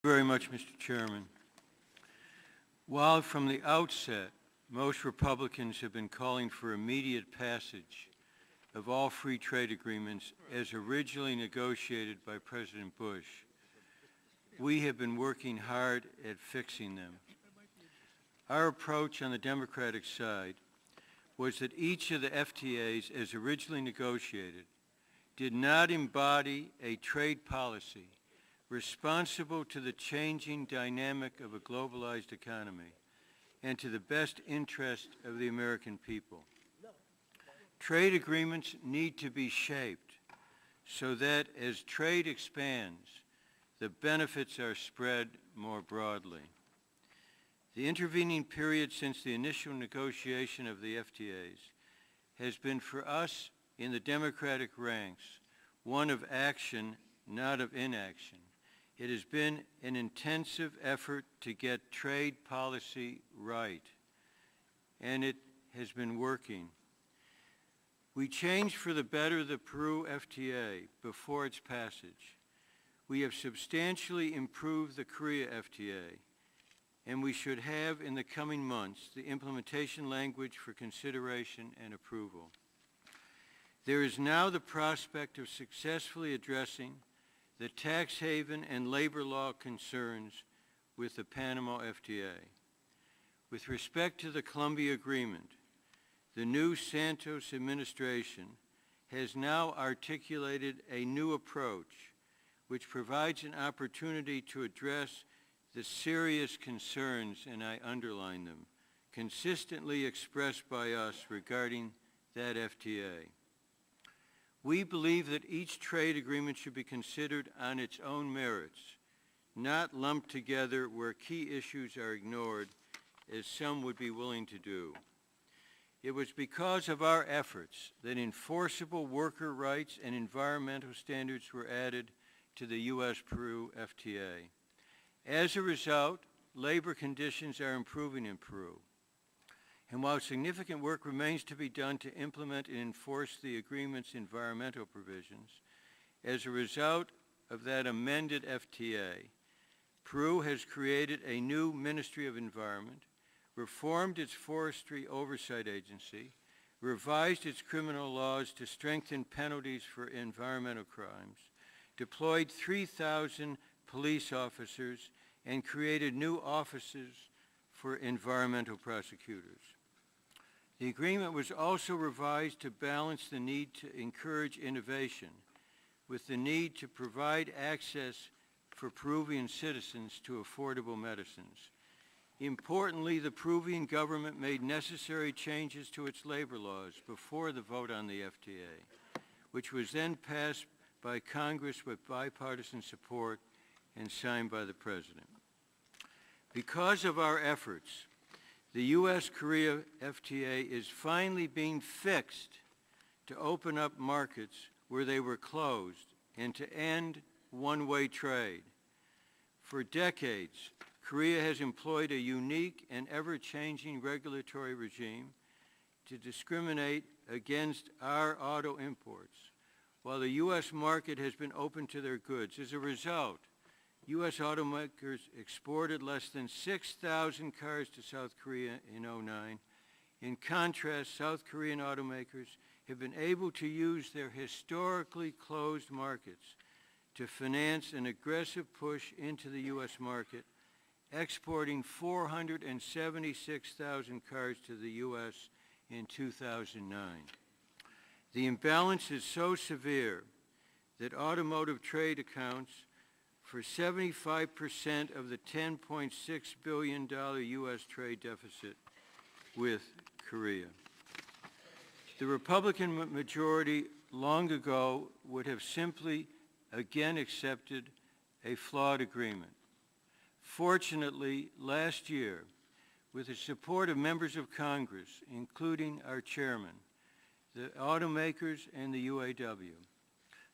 very much, Mr. Chairman. While from the outset, most Republicans have been calling for immediate passage of all free trade agreements as originally negotiated by President Bush, we have been working hard at fixing them. Our approach on the Democratic side was that each of the FTAs, as originally negotiated, did not embody a trade policy responsible to the changing dynamic of a globalized economy and to the best interest of the American people. Trade agreements need to be shaped so that as trade expands, the benefits are spread more broadly. The intervening period since the initial negotiation of the FTAs has been for us in the Democratic ranks one of action, not of inaction. It has been an intensive effort to get trade policy right, and it has been working. We changed for the better the Peru FTA before its passage. We have substantially improved the Korea FTA, and we should have in the coming months the implementation language for consideration and approval. There is now the prospect of successfully addressing the tax haven and labor law concerns with the Panama FTA. With respect to the Colombia Agreement, the new Santos administration has now articulated a new approach which provides an opportunity to address the serious concerns, and I underline them, consistently expressed by us regarding that FTA. We believe that each trade agreement should be considered on its own merits, not lumped together where key issues are ignored, as some would be willing to do. It was because of our efforts that enforceable worker rights and environmental standards were added to the U.S.-Peru FTA. As a result, labor conditions are improving in Peru. And while significant work remains to be done to implement and enforce the agreement's environmental provisions, as a result of that amended FTA, Peru has created a new Ministry of Environment, reformed its Forestry Oversight Agency, revised its criminal laws to strengthen penalties for environmental crimes, deployed 3,000 police officers, and created new offices for environmental prosecutors. The agreement was also revised to balance the need to encourage innovation with the need to provide access for Peruvian citizens to affordable medicines. Importantly, the Peruvian government made necessary changes to its labor laws before the vote on the FTA, which was then passed by Congress with bipartisan support and signed by the President. Because of our efforts, the U.S.-Korea FTA is finally being fixed to open up markets where they were closed and to end one-way trade. For decades, Korea has employed a unique and ever-changing regulatory regime to discriminate against our auto imports, while the U.S. market has been open to their goods. As a result, U.S. automakers exported less than 6,000 cars to South Korea in 2009. In contrast, South Korean automakers have been able to use their historically closed markets to finance an aggressive push into the U.S. market, exporting 476,000 cars to the U.S. in 2009. The imbalance is so severe that automotive trade accounts for 75% of the $10.6 billion U.S. trade deficit with Korea. The Republican majority long ago would have simply again accepted a flawed agreement. Fortunately, last year, with the support of members of Congress, including our chairman, the automakers, and the UAW,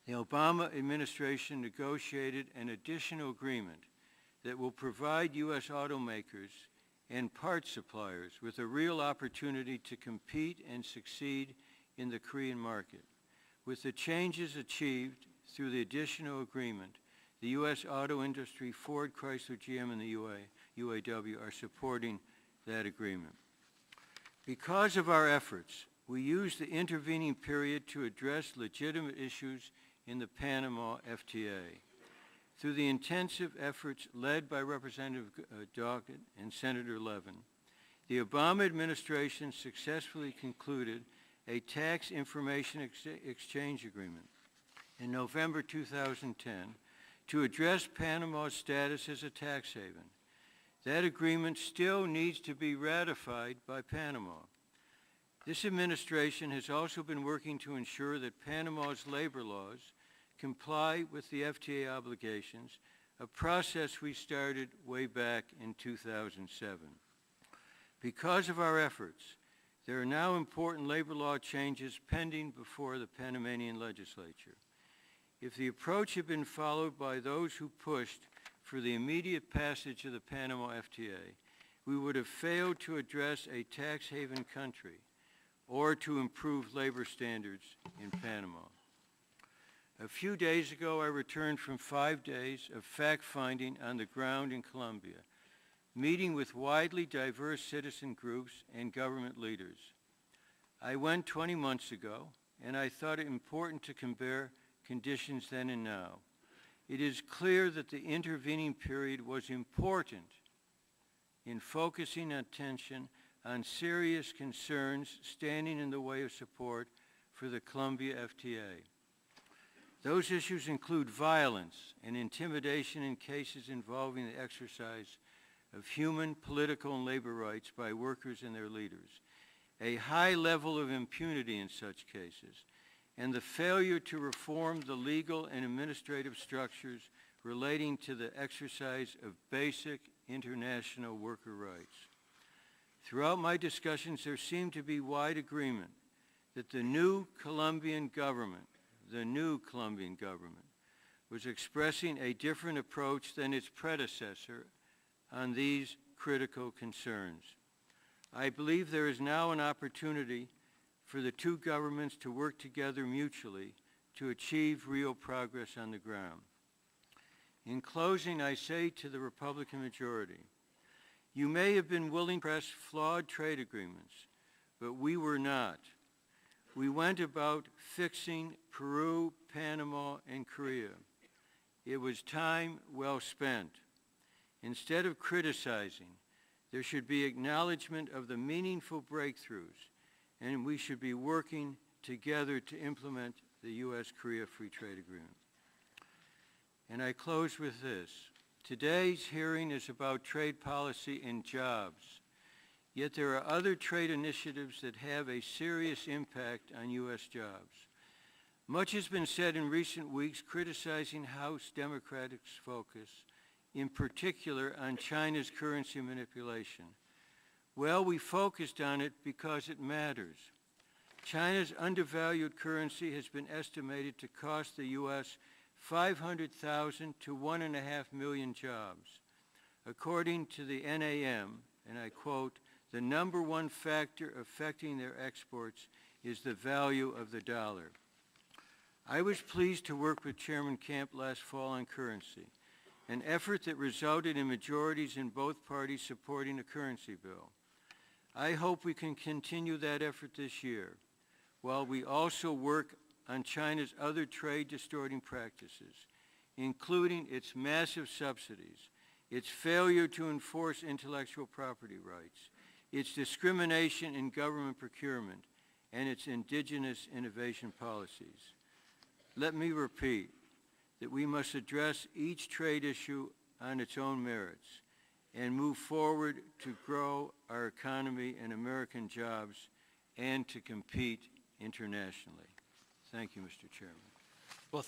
the Obama administration negotiated an additional agreement that will provide U.S. automakers and parts suppliers with a real opportunity to compete and succeed in the Korean market. With the changes achieved through the additional agreement, the U.S. auto industry, Ford, Chrysler, GM, and the UAW are supporting that agreement. Because of our efforts, we used the intervening period to address legitimate issues in the Panama FTA. Through the intensive efforts led by Representative Doggett and Senator Levin, the Obama administration successfully concluded a tax information exchange agreement in November 2010 to address Panama's status as a tax haven. That agreement still needs to be ratified by Panama. This administration has also been working to ensure that Panama's labor laws comply with the FTA obligations, a process we started way back in 2007. Because of our efforts, there are now important labor law changes pending before the Panamanian legislature. If the approach had been followed by those who pushed for the immediate passage of the Panama FTA, we would have failed to address a tax haven country or to improve labor standards in Panama. A few days ago, I returned from 5 days of fact-finding on the ground in Colombia, meeting with widely diverse citizen groups and government leaders. I went 20 months ago, and I thought it important to compare conditions then and now. It is clear that the intervening period was important in focusing attention on serious concerns standing in the way of support for the Colombia FTA. Those issues include violence and intimidation in cases involving the exercise of human, political, and labor rights by workers and their leaders, a high level of impunity in such cases, and the failure to reform the legal and administrative structures relating to the exercise of basic international worker rights. Throughout my discussions, there seemed to be wide agreement that the new Colombian government was expressing a different approach than its predecessor on these critical concerns. I believe there is now an opportunity for the two governments to work together mutually to achieve real progress on the ground. In closing, I say to the Republican majority, you may have been willing to press flawed trade agreements, but we were not. We went about fixing Peru, Panama, and Korea. It was time well spent. Instead of criticizing, there should be acknowledgement of the meaningful breakthroughs, and we should be working together to implement the U.S.-Korea Free Trade Agreement. And I close with this. Today's hearing is about trade policy and jobs. Yet there are other trade initiatives that have a serious impact on U.S. jobs. Much has been said in recent weeks criticizing House Democrats' focus, in particular on China's currency manipulation. Well, we focused on it because it matters. China's undervalued currency has been estimated to cost the U.S. 500,000 to 1.5 million jobs. According to the NAM, and I quote, the number one factor affecting their exports is the value of the dollar. I was pleased to work with Chairman Camp last fall on currency, an effort that resulted in majorities in both parties supporting a currency bill. I hope we can continue that effort this year, while we also work on China's other trade-distorting practices, including its massive subsidies, its failure to enforce intellectual property rights, its discrimination in government procurement, and its indigenous innovation policies. Let me repeat that we must address each trade issue on its own merits and move forward to grow our economy and American jobs and to compete internationally. Thank you, Mr. Chairman. Well,